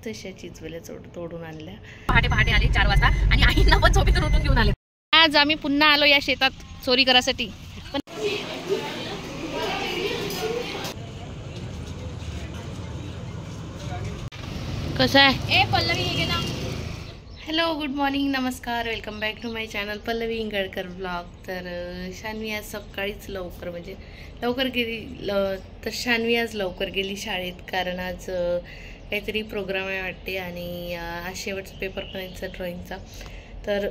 तशा चिजवल्या तोडून आणल्या. पहाटे पहाटे आले 4 वाजता आणि आईंना पण झोपेतून उठून घेऊन आले. आज आम्ही पुन्हा आलो या शेतात चोरी करायसाठी. पण कसं आहे पल्लवी? हॅलो, गुड मॉर्निंग, नमस्कार, welcome back to my channel Pallavi Ingalkar blog. तर शान्वी आज सकाळीच लवकर गेली. तर शान्वी आज लवकर गेली शाळेत, कारण आज काहीतरी प्रोग्राम आहे वाटते आणि आज शेवटचा पेपर पण यायचा ड्रॉइंगचा. तर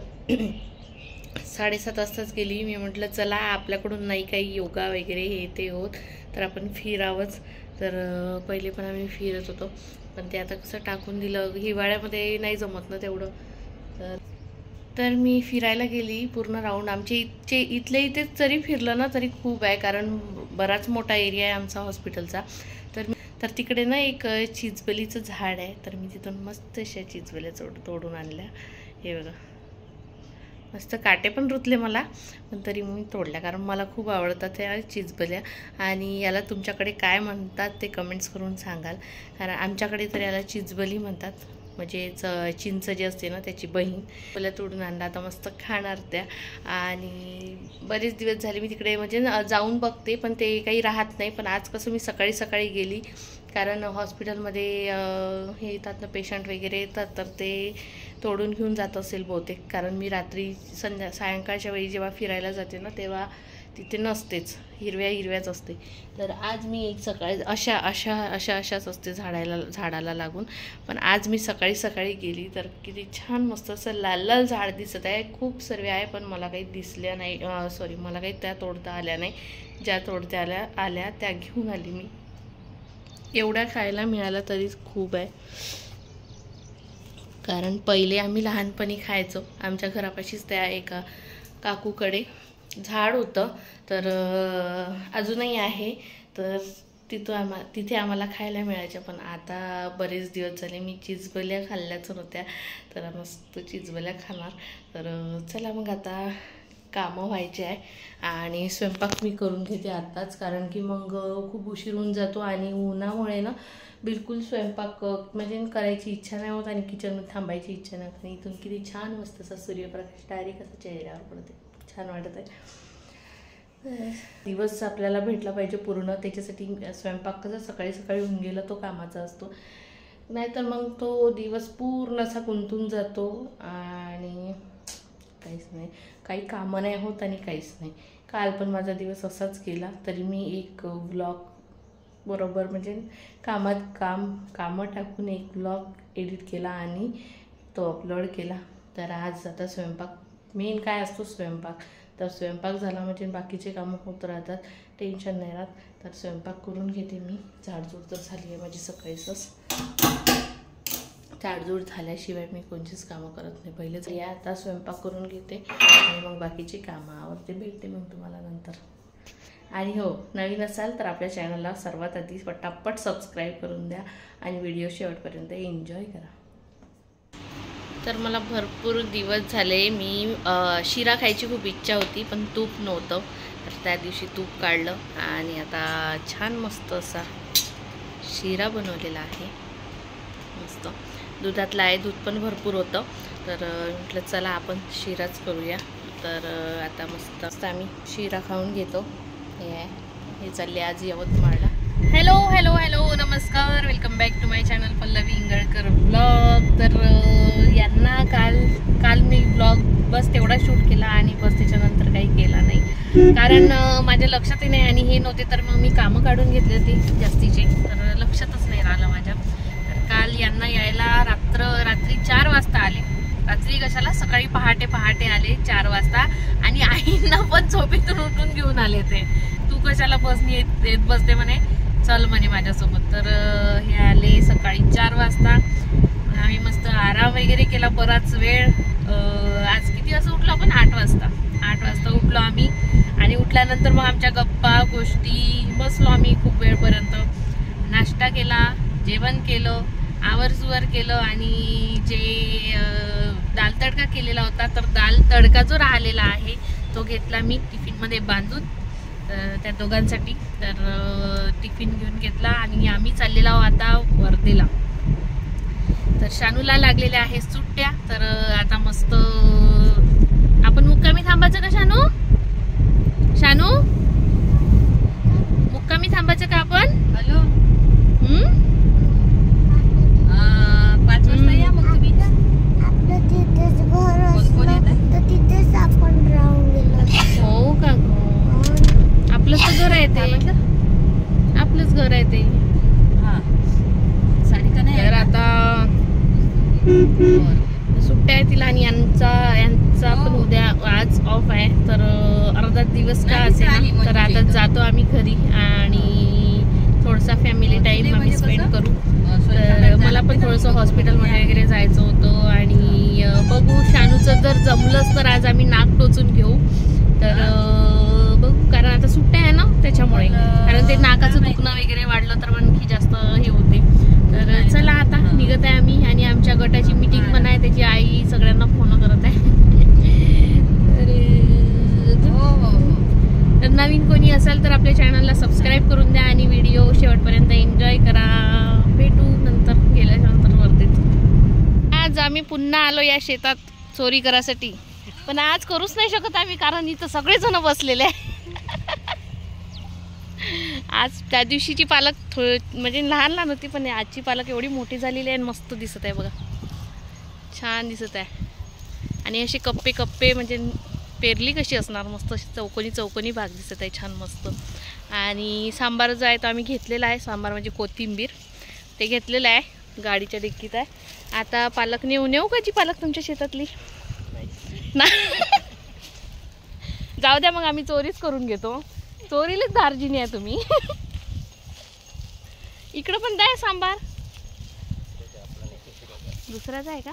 7:30 वाजताच गेली. मी म्हटलं चला, आपल्याकडून नाही काही योगा वगैरे हे ते होत तर आपण फिरावंच. तर पहिले पण आम्ही फिरत होतो, पण ते आता कसं टाकून दिलं, हिवाळ्यामध्ये नाही जमत ना तेवढं. तर मी फिरायला गेली पूर्ण राऊंड. इथल्या इथेच जरी फिरलं ना तरी खूप आहे, कारण बराच मोठा एरिया आहे आमचा हॉस्पिटलचा. तर तिकडे ना एक चिंचबलीचं झाड आहे, तर मी तिथून मस्त अशा चिंचबल्या तोडून आणल्या. हे बघा, मस्त काटे पण रुतले मला, पण तरी मी तोडल्या, कारण मला खूप आवडतात त्या चिंचबल्या. आणि याला तुमच्याकडे काय म्हणतात ते कमेंट्स करून सांगाल, कारण आमच्याकडे तर याला चिंचबली म्हणतात, म्हणजे चिंच जी असते ना त्याची बहीण. मला तोडून आणला, आता मस्त खाणार त्या. आणि बरेच दिवस झाले मी तिकडे म्हणजे जाऊन बघते, पण ते काही राहत नाही. पण आज कसं मी सकाळी गेली, कारण हॉस्पिटलमध्ये हे येतात ना पेशंट वगैरे येतात, तर ते तोडून घेऊन जात असेल बहुतेक, कारण मी रात्री सायंकाळच्या वेळी जेव्हा फिरायला जाते ना तेव्हा तिथे नसतेच, हिरव्याच असते. तर आज मी एक सकाळी अशाच असते झाडाला लागून. पण आज मी सकाळी गेली, तर किती छान मस्त असं लाल झाड दिसत आहे. खूप सर्व आहे, पण मला काही दिसल्या नाही, मला काही त्या तोडता आल्या नाही. ज्या तोडता आल्या त्या घेऊन आली मी. एवढ्या खायला मिळालं तरी खूप आहे, कारण पहिले आम्ही लहानपणी खायचो. आमच्या घरापाशीच त्या एका काकूकडे झाड होतं, तर अजूनही आहे. तर तिथे आम्हाला खायला मिळायच्या. पण आता बरेच दिवस झाले मी चिंचबल्या खाल्ल्याच नव्हत्या, तर मस्त चिंचबल्या खाणार. तर चला मग, आता कामं व्हायचे आहे आणि स्वयंपाक मी करून घेते आत्ताच, कारण की मग खूप उशीर होऊन जातो आणि उन्हामुळे ना बिलकुल स्वयंपाक म्हणजे करायची इच्छा नाही होत आणि किचनमध्ये थांबायची इच्छा नाही होत. आणि इथून किती छान मस्त असा सूर्यप्रकाश डायरेक्ट असा चेहऱ्यावर पडते, छान वाटत आहे. दिवस आपल्याला भेटला पाहिजे पूर्ण, त्याच्यासाठी स्वयंपाक कसा सकाळी होऊन गेला तो कामाचा असतो, नाहीतर मग तो दिवस पूर्ण असा गुंतून जातो आणि काहीच नाही, काही कामं नाही होत आणि काहीच नाही. काल पण माझा दिवस असाच गेला, तरी मी एक व्लॉग बरोबर म्हणजे कामं टाकून एक व्लॉग एडिट केला आणि तो अपलोड केला. तर आज आता स्वयंपाक, मेन काय असतो स्वयंपाक. तर स्वयंपाक झाला म्हणजे बाकीचे कामं होत राहतात, टेन्शन नाही राहत. तर स्वयंपाक करून घेते मी. झाडझूड तर झाली आहे माझी सकाळीच. झाडझूड झाल्याशिवाय मी कोणतीच कामं करत नाही. पहिलेच या आता स्वयंपाक करून घेते आणि मग बाकीची कामं आवरते. भेटते मग तुम्हाला नंतर. आणि हो, नवीन असाल तर आपल्या चॅनलला सर्वात आधी पटापट सबस्क्राईब करून द्या आणि व्हिडिओ शेवटपर्यंत एन्जॉय करा. तर मला भरपूर दिवस झाले, मी शिरा खायची खूप इच्छा होती, पण तूप नव्हतं. तर त्या दिवशी तूप काढलं आणि आता छान मस्त असा शिरा बनवलेला आहे. मस्त दुधातला आहे, दूध पण भरपूर होतं. तर म्हटलं चला आपण शिराच करूया. तर आता मस्त आम्ही शिरा खाऊन घेतो. हे चालले आज यवतमाळला. हॅलो नमस्कार, welcome back to my channel Pallavi Ingalkar blog. तर यांना काल मी ब्लॉग बस तेवढा शूट केला आणि बस त्याच्यानंतर काही केला नाही, कारण माझ्या लक्षातही नाही आणि हे नव्हते, तर मग मी कामं काढून घेतले होते जास्तीचे, तर लक्षातच नाही राहिलं माझ्या. तर काल यांना यायला रात्री 4 वाजता आले. रात्री कशाला, सकाळी पहाटे आले 4 वाजता आणि आईंना पण झोपेतून उठून घेऊन आले. ते तू कशाला बसनी येत बसते म्हणे, चल म्हणे माझ्यासोबत. तर हे आले सकाळी 4 वाजता. आम्ही मस्त आराम वगैरे केला बराच वेळ. आज किती वाजता उठलो आपण? 8 वाजता उठलो आम्ही. आणि उठल्यानंतर मग आमच्या गप्पा गोष्टी बसलो आम्ही खूप वेळपर्यंत. नाश्ता केला, जेवण केलं, आवरसुवर केलं आणि जे दाल तडका केलेला होता, तर दाल तडका जो राहिलेला आहे तो घेतला मी टिफिनमध्ये बांधून त्या दोघांसाठी. तर टिफिन घेऊन घेतला आणि आम्ही चाललेलो आहोत आता वर्धेला. तर शानूला लागलेल्या आहेत सुट्ट्या. तर आता मस्त आपण मुक्कामी थांबायचं का शानू? शानू मुक्कामी थांबायचं का आपण? हॅलो 5 वाजता या मग तुम्ही. आपलं तिथेच घर असलं तर तिथेच आपण राहून गेलो. हो का गं? आपलंच तर घर आहे ते. आपलंच घर आहे ते. तर आता सुट्ट्या आहे तिला आणि यांचा पण उद्या आज ऑफ आहे. तर अर्धा दिवस का असेल तर आता जातो आम्ही घरी आणि थोडासा फॅमिली टाइम आम्ही स्पेंड करू. तर मला पण थोडंसं हॉस्पिटलमध्ये वगैरे जायचं होतं आणि बघू शानूचं जर जमलंच तर आज आम्ही नाक टोचून घेऊ. तर बघू कारण आता सुट्ट्या आहे ना त्याच्यामुळे. कारण ते नाकाचं दुखणं वगैरे वाढलं तर आणखी जास्त हे होते. तर चला आता निघत आहे आम्ही आणि आमच्या गटाची मीटिंग पण आहे. त्याची आई सगळ्यांना फोन करत आहे. तर नवीन कोणी असेल तर आपल्या चॅनलला सबस्क्राईब करून द्या आणि व्हिडिओ शेवटपर्यंत एन्जॉय करा. भेटू नंतर गेल्यानंतर वरतीच. आज आम्ही पुन्हा आलो या शेतात चोरी करायसाठी. पण आज करूच नाही शकत आम्ही कारण इथं सगळेजण बसलेले आहे. आज त्या दिवशीची पालक म्हणजे लहान लहान होती पण आजची पालक एवढी मोठी झालेली आहे आणि मस्त दिसत आहे बघा. छान दिसत आहे आणि असे कप्पे कप्पे म्हणजे पेरली कशी असणार मस्त चौकोनी चौकोनी भाग दिसत आहे छान मस्त. आणि सांबार जो आहे तो आम्ही घेतलेला आहे. सांबार म्हणजे कोथिंबीर ते घेतलेलं आहे गाडीच्या डिक्कीत आहे. आता पालक नेऊ का जी पालक तुमच्या शेतातली ना? जाऊ द्या मग आम्ही चोरीच करून घेतो. चोरीलाच दार्जिनी आहे तुम्ही. इकडं पण द्या सांबार. दुसराच आहे का?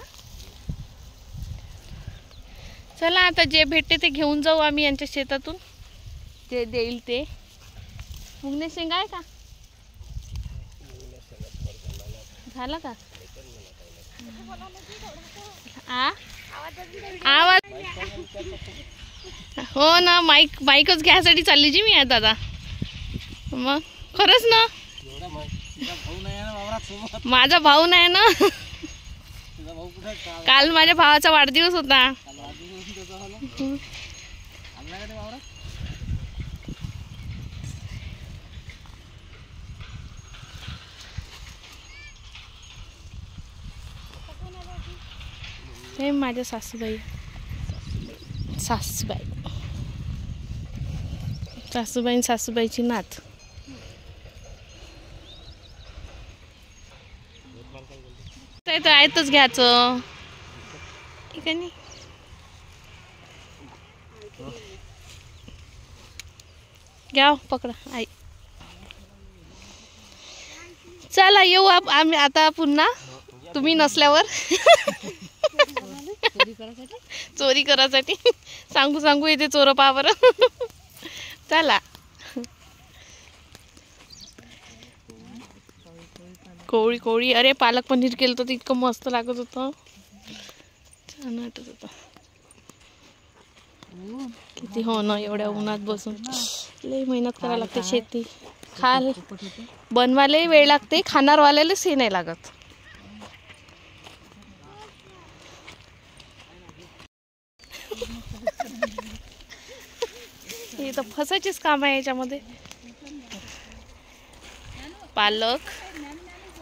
चला आता जे भेटते ते घेऊन जाऊ आम्ही यांच्या शेतातून. जे देईल ते. मुंगणे शेंगा आहे का? झाला का? आवाज हो ना. माईकच घ्यायसाठी चालली जी मी आहे दादा. मग खरंच ना माझा भाऊ नाही ना. काल माझ्या भावाचा वाढदिवस होता. हे माझ्या सासूबाई सासूबाईची नात. तर आहेतच घ्यायचं ठीक आहे. घ्या पकडा आई. चला येऊ आम्ही आता पुन्हा तुम्ही नसल्यावर. चोरी करायसाठी सांगू येते चोर पहा बरं. चला कोळी अरे पालक पनीर केलं तर इतकं मस्त लागत होतं. छान वाटत होतं. किती हो ना एवढ्या उन्हात बसून लई मेहनत करायला लागते. शेती बनवायला वेळ लागते. खाणारवाल्यालाच हे नाही लागत. हे तर फसायचीच काम आहे याच्यामध्ये.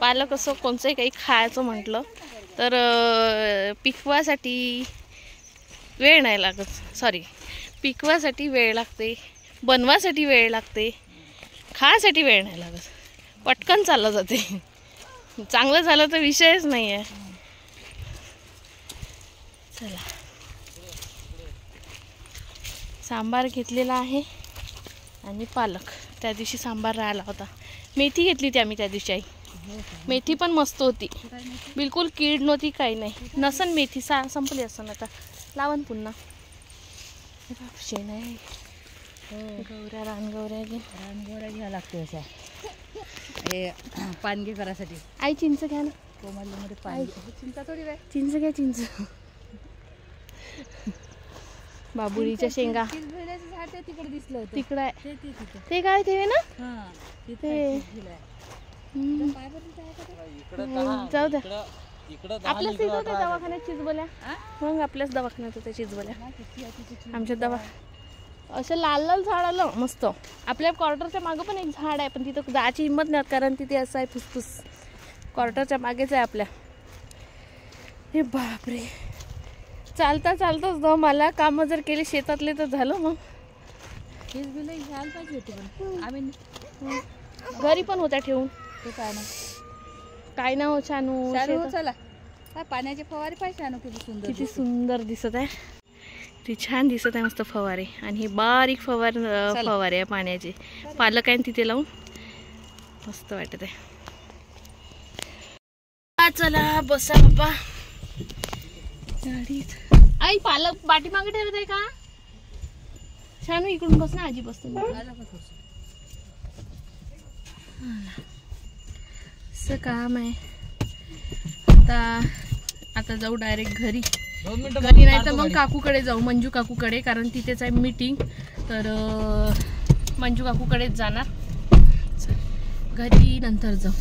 पालक असं कोणचंही काही खायचं म्हटलं तर पिकवासाठी वेळ नाही लागत. पिकवासाठी वेळ लागते, बनवासाठी वेळ लागते, खायसाठी वेळ नाही लागत. पटकन चाललं जाते. चांगलं झालं तर विषयच नाही आहे. चला सांबार घेतलेला आहे आणि पालक त्या दिवशी सांबार राहिला होता. मेथी घेतली होती आम्ही त्या दिवशी. आई मेथी पण मस्त होती. बिलकुल कीड नव्हती काही नाही. नसन मेथी संपली असन आता. लावण पुन्हा शेण आहे. रानगौऱ्या घ्यावं लागते अशा. हे पानगी करायसाठी. आई चिंच घ्या ना. कोमलमध्ये चिंचा थोडी वेळ. चिंच घ्या चिंच. बाबुळीच्या शेंगा तिकडे दिसलं. तिकडे आहे ते काय ते ना. ते जाऊ द्या आपल्याच इथं होत्या दवाखान्यात चिजबल्या. मग आपल्याच दवाखान्यात होत्या चिजबल्या. आमच्या असं लाल लाल झाड आलं मस्त. आपल्या क्वार्टरच्या मागं पण एक झाड आहे, पण तिथं जायची हिंमत नाही कारण तिथे असं आहे फुसफुस. क्वार्टरच्या मागेच आहे आपल्या. हे बापरे, चालता चालताच जाऊ. मला कामं जर केली शेतातले तर झालं. मग हेच बिल घ्यायला पाहिजे होते पण आम्ही घरी पण होत्या ठेवून. ते काय ना काय ना हो छानू. चला काय पाण्याचे फवारे पाहिजे छानू. किती सुंदर किती सुंदर दिसत आहे. ती छान दिसत आहे मस्त फवारे. आणि हे बारीक फवारे आहे पाण्याचे. पालक आहे तिथे लावून मस्त वाटत आहे. चला बसा बाबा गाडीत. आई पालक पाठीमागे ठेवत आहे का छानू? इकडून बस ना, आजी बसते. असं काम आहे. आता जाऊ डायरेक्ट घरी. घरी नाही तर मग काकूकडे जाऊ, मंजू काकूकडे, कारण तिथेच आहे मीटिंग. तर मंजू काकूकडेच जाणार. घरी नंतर जाऊ.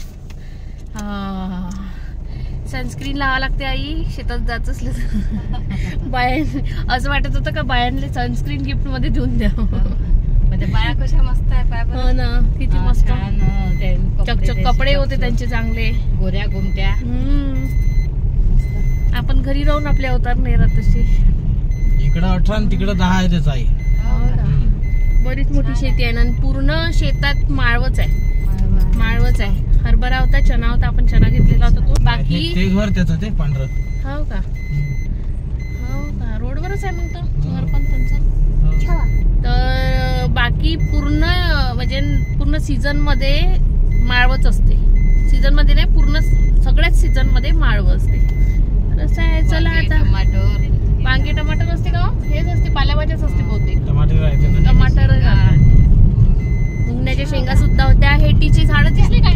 सनस्क्रीन लावा लागते आई शेतात जात असलं तर. बायां असं वाटत होतं का बायांना सनस्क्रीन गिफ्ट मध्ये देऊन द्या. म्हणजे बाया कशा मस्त आहे पाय. हो ना, किती मस्त चकचक कपडे होते त्यांचे चांगले, गोऱ्या घुमट्या. आपण घरी राहून आपले अवतार नाही राहत तसे. इकडं 18 आणि तिकडं 10 आहे त्याच आई. बरीच मोठी शेती आहे ना, पूर्ण शेतात माळवच आहे. माळवच आहे. हरभरा होता, चना होता. आपण चना घेतलेला होता तो. बाकी ते घर त्याचं ते पांढरं. हो का? हो का? रोडवरच आहे मग तो घर पण त्यांचं. तर बाकी पूर्ण म्हणजे पूर्ण सीझन मध्ये माळवच असते. सीझन मध्ये नाही, पूर्ण सगळ्याच सीझन मध्ये माळव असते. असं आहे. चला आता वांगे टमाटर असते का? हेच असते, पालेभाज्याच असते बहुतेक. टमाटर, मुंगण्याच्या शेंगा सुद्धा होत्या. हेटीचे झाड दिसले का?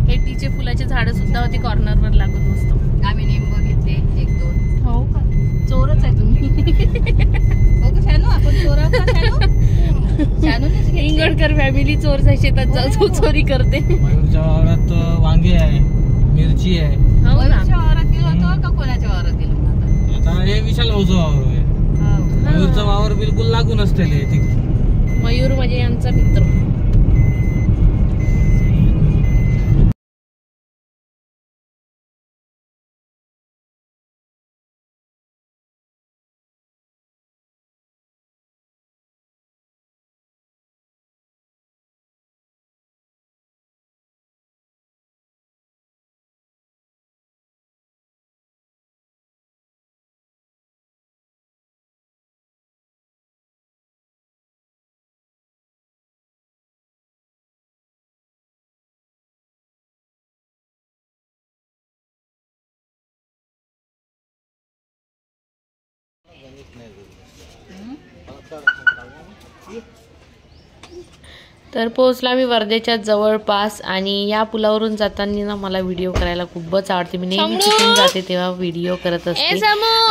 हेटीचे फुलाचे झाड सुद्धा होते कॉर्नर वर लागून मस्त. आम्ही निंबू घेतले 1-2. हो का? चोरच आहे तुम्ही. हो का छानू? आपण चोर आहोत का छानू? इंगडकर फॅमिली चोर आहे. शेतात जाऊ चोरी करते. मयूरच्या वावरात वांगे आहे, मिरची आहे. मयूरच्या वावरात गेलो होतो का कोणाच्या वावरात गेलो होतो? आता हे विशाल भाऊचं वावर आहे. मयूरचं वावर बिलकुल लागून असते. मयूर म्हणजे यांचा मित्र. तर पोहोचला मी वर्धेच्या जवळपास. आणि या पुलावरून जाताना ना मला व्हिडिओ करायला खूपच आवडते. मी नेहमी तिथून जाते तेव्हा व्हिडिओ करत असते.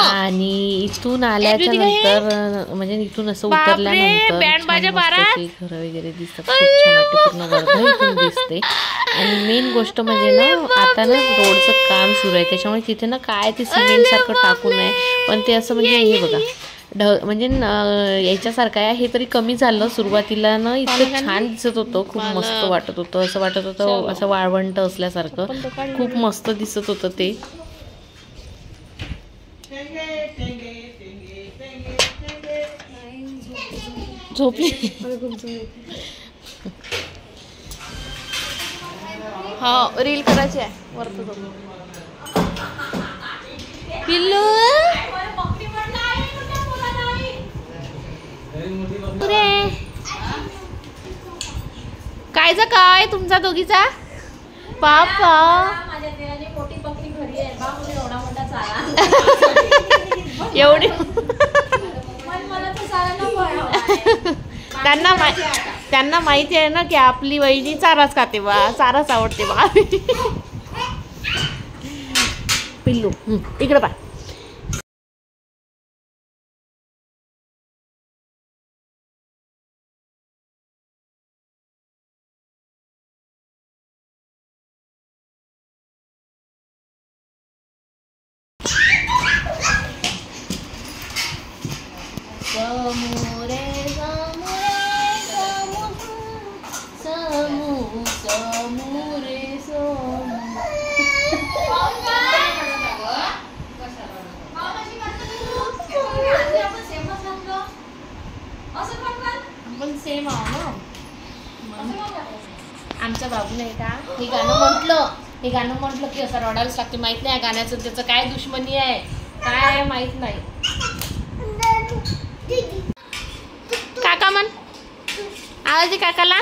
आणि इथून आल्याच्या नंतर म्हणजे इथून असं उतरल्यानंतर घर वगैरे दिसतात. खूप छान वाटते. पूर्ण वर्धा इथून दिसते. आणि मेन गोष्ट म्हणजे ना आता ना रोडचं काम सुरू आहे, त्याच्यामुळे तिथे ना काय ते सिमेंट सारखं टाकून आहे, पण ते असं म्हणजे हे बघा म्हणजे याच्यासारखं आहे. हे तरी कमी झालं. सुरुवातीला ना इतकं छान दिसत होतं, खूप मस्त वाटत होतं. असं वाटत होतं असं वाळवंट असल्यासारखं. खूप मस्त दिसत होतं ते. झोपली. हा रील करायची आहे वरत पिल्लू. कायचा काय तुमचा दोघीचा पापा. एवढी त्यांना माहिती आहे ना की आपली वहिनी चाराच खाते बा, चाराच आवडते बा. पिल्लू इकडे बा. समू रे समू समू समू रे समू. आपण सेम आहो ना. आमचा बाबू नाही का हे गाणं म्हटलं की असं रडायलाच लागते. माहित नाही गाण्याचं त्याचं काय दुश्मनी आहे काय माहित नाही. काका म्हण आवाज दे काकाला.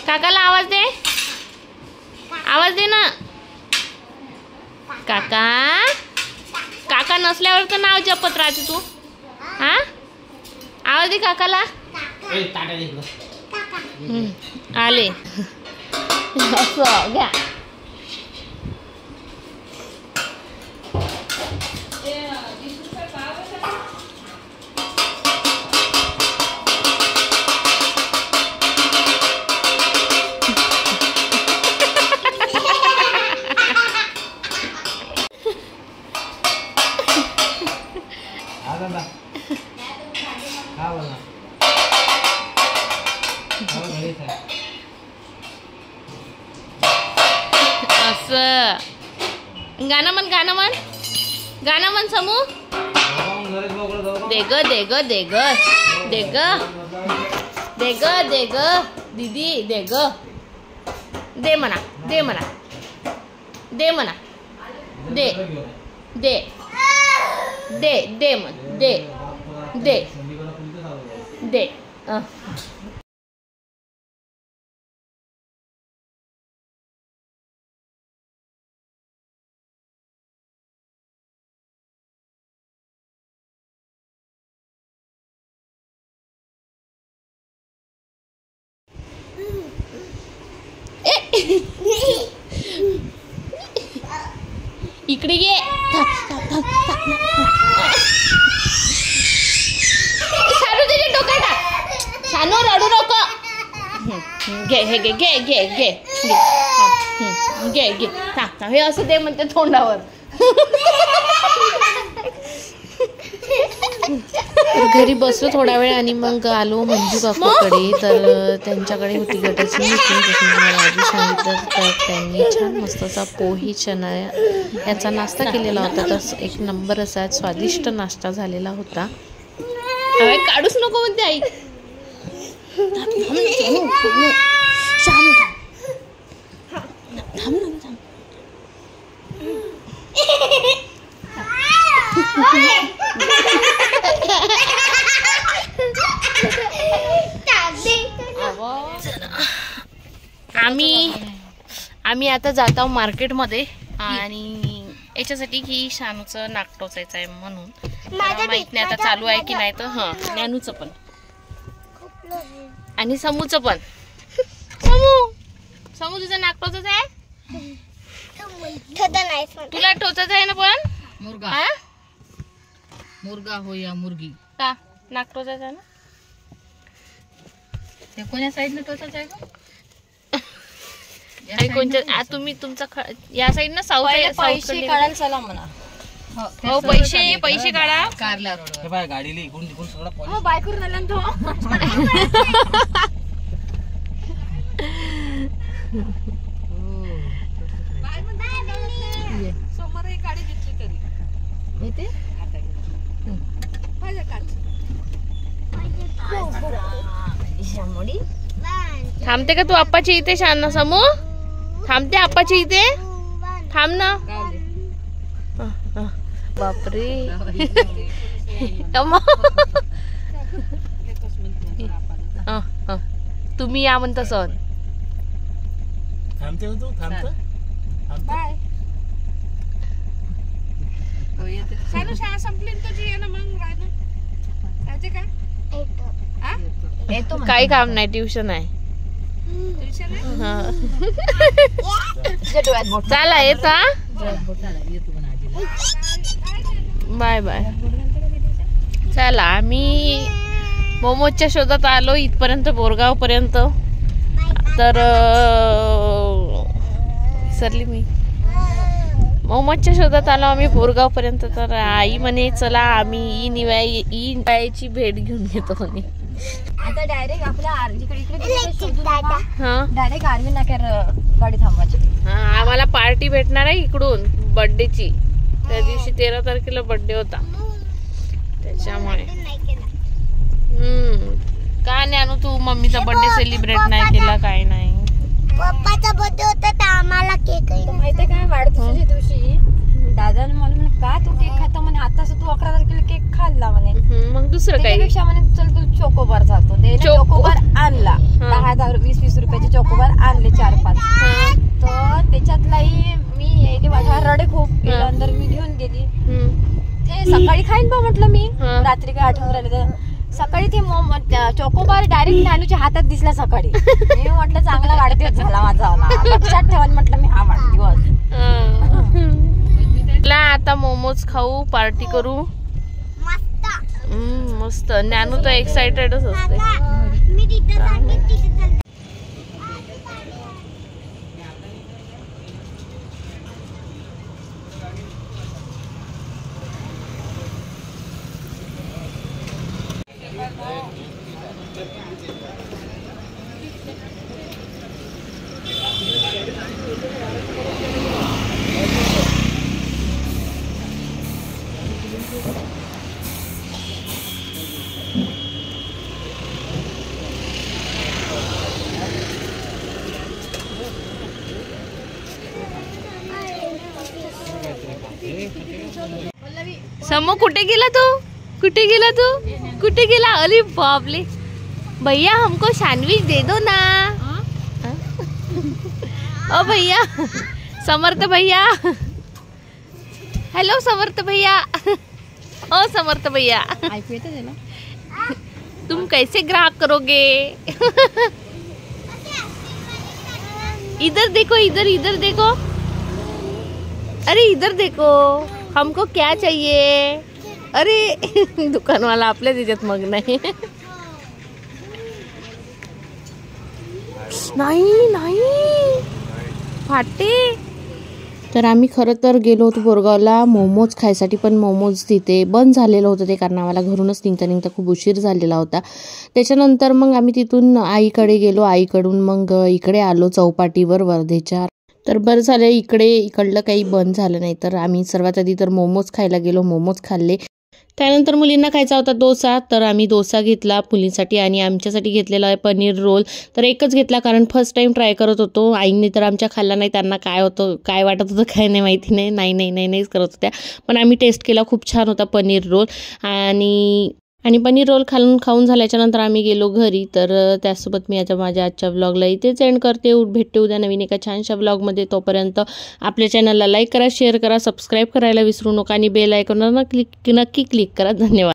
काकाला आवाज दे. आवाज दे ना काका. काका नसल्यावर तर नाव जपत राहते तू. हा आवाज दे काकाला. आले असं घ्या. असं गाणं म्हण समू. दे ग दे ग दे ग दे ग दे ग दे ग दीदी दे ग. दे म्हणा दे म्हणा दे म्हणा दे दे दे दे म्हण दे दे दे. इकडे ये. शानू त्याच्या डोक्यात टाक. शानू रडू नको. घे हे घे घे घे घे घे घे. हे असं दे म्हणते तोंडावर. घरी बसलो थोडा वेळ आणि मग आलो मंजू काकूकडे. तर त्यांच्याकडे होती गटाची मीटिंग. जसं मला आधी सांगितलं तर त्यांनी छान मस्त असा पोहे चणा याचा नाश्ता केलेला होता. तर एक नंबर असा स्वादिष्ट नाश्ता झालेला होता. काढूच नको म्हणते आई. आम्ही आता जात आहोत मार्केटमध्ये आणि याच्यासाठी की शानूचं नाक टोचायचं आहे म्हणून. माहित नाही आता चालू आहे की नाही. तर हा ज्ञानूचं पण आणि समूचं पण. समू तुझं नाक टोचायचं आहे. तुला टोचायचं आहे ना पण. मुर्गा हो या मुर्गी का नाक टोचायचं आहे ना. ते कोण्या साईडने टोचायचं आहे का. कोणत्या तुम्ही तुमचा या साईड ना साऊथ पैसे काढायला चला म्हणा. हो पैसे काढा. कारला रोड गाडीला इकडून तिकडून सगळं हो बाय करून आला तो. समोर एक गाडी घेतली तरी येते. थांबते का तू आप्पाची इथे. शान समू थांबते आप्पाची इथे. थांब ना. बापरे. तुम्ही या म्हणता सण. थांबते तू थांबते. शाळा संपली तुझी आहे ना मग राहायचं का. काही काम नाही. ट्युशन आहे. चला येत. Bye bye. चला आम्ही मोमोजच्या शोधात आलो इथपर्यंत बोरगाव पर्यंत. तर विसरली मी. मोमोजच्या शोधात आलो आम्ही बोरगाव पर्यंत. तर आई म्हणे चला आम्ही निवायची भेट घेऊन घेतो म्हणे. आता डायरेक्ट आपल्या इकडे हा डायरेक्ट आर्मी नाक्यावर गाडी थांबवायची. आम्हाला पार्टी भेटणार आहे इकडून बर्थडेची. त्या दिवशी 13 तारखेला बर्थडे होता त्याच्यामुळे. का ज्ञानू तू मम्मीचा बर्थडे सेलिब्रेट नाही केला? काय नाही. पप्पाचा बर्थडे होता तर आम्हाला केक माहितीये काय वाढदिवसाच्या दिवशी दादाने मला म्हणे का तू केक खाता म्हणे. आता तू 11 तारखेला केक खाल्ला म्हणे. मग दुसरं काही त्यापेक्षा म्हणे चल तू चोकोबार जातो. चोकोबार आणला 10-20 रुपयाचे चोकोबार आणले 4-5. तर त्याच्यातलाही मी यायले माझ्या रडे खूप गेलं अंदर मी घेऊन गेली. ते सकाळी खाईन बा म्हटलं मी. रात्री काय आठवण राहिले तर सकाळी ते चोकोबार डायरेक्ट नानूच्या हातात दिसला सकाळी. मी म्हटलं चांगला वाढदिवस झाला माझा. लक्षात ठेवा म्हटलं मी हा वाढदिवस. आता मोमोज खाऊ पार्टी करू मस्त. ज्ञानू तर एक्साइटेडच असते. मी तिथे जाते तिथे चल. समो कुठे गेला तू? कुठे गेला तू? कुठे गेला? अरे बापले भैया हमको सैंडविच दे दो ना. ओ भैया समर्थ भैया. हेलो समर्थ भैया. ओ समर्थ भैया ऐकू येतं त्याला. तुम कैसे ग्राहक करोगे? इधर देखो इधर इधर देखो. अरे इधर देखो हमको क्या चाहिए. अरे दुकान वाला आपल्या त्याच्यात मग नाही. नाही फाटे. तर आम्ही खरं तर गेलो होतो बोरगावला मोमोज खायसाठी. पण मोमोज तिथे बंद झालेलं होतं ते कारण आम्हाला घरूनच निघता खूप उशीर झालेला होता. त्याच्यानंतर मग आम्ही तिथून आईकडे गेलो. आईकडून मग इकडे आलो चौपाटीवर वर्धेच्या. तर बरं झालं इकडलं काही बंद झालं नाही. तर आम्ही सर्वात आधी तर मोमोज खायला गेलो. मोमोज खाल्ले. त्यानंतर मुलींना खायचा होता डोसा. तर आम्ही डोसा घेतला मुलींसाठी आणि आमच्यासाठी घेतलेला आहे पनीर रोल. तर एकच घेतला कारण फर्स्ट टाइम ट्राय करत होतो. आईने तर आमच्या खाल्ला नाही. त्यांना काय वाटत होतं काय नाही माहिती नाही. नाहीच करत होत्या. पण आम्ही टेस्ट केला. खूप छान होता पनीर रोल. आणि पनीर रोल खाऊन झाल्याच्या नंतर आम्ही गेलो घरी. तर त्यासोबत मी आता माझ्या आजच्या व्लॉगला इथेच एंड करते. भेटते उद्या नवीन एका छानशा व्लॉगमध्ये. तोपर्यंत आपल्या चॅनलला लाईक करा, शेअर करा, सबस्क्राईब करायला विसरू नका आणि बेल आयकॉनवर नक्की क्लिक करा. धन्यवाद.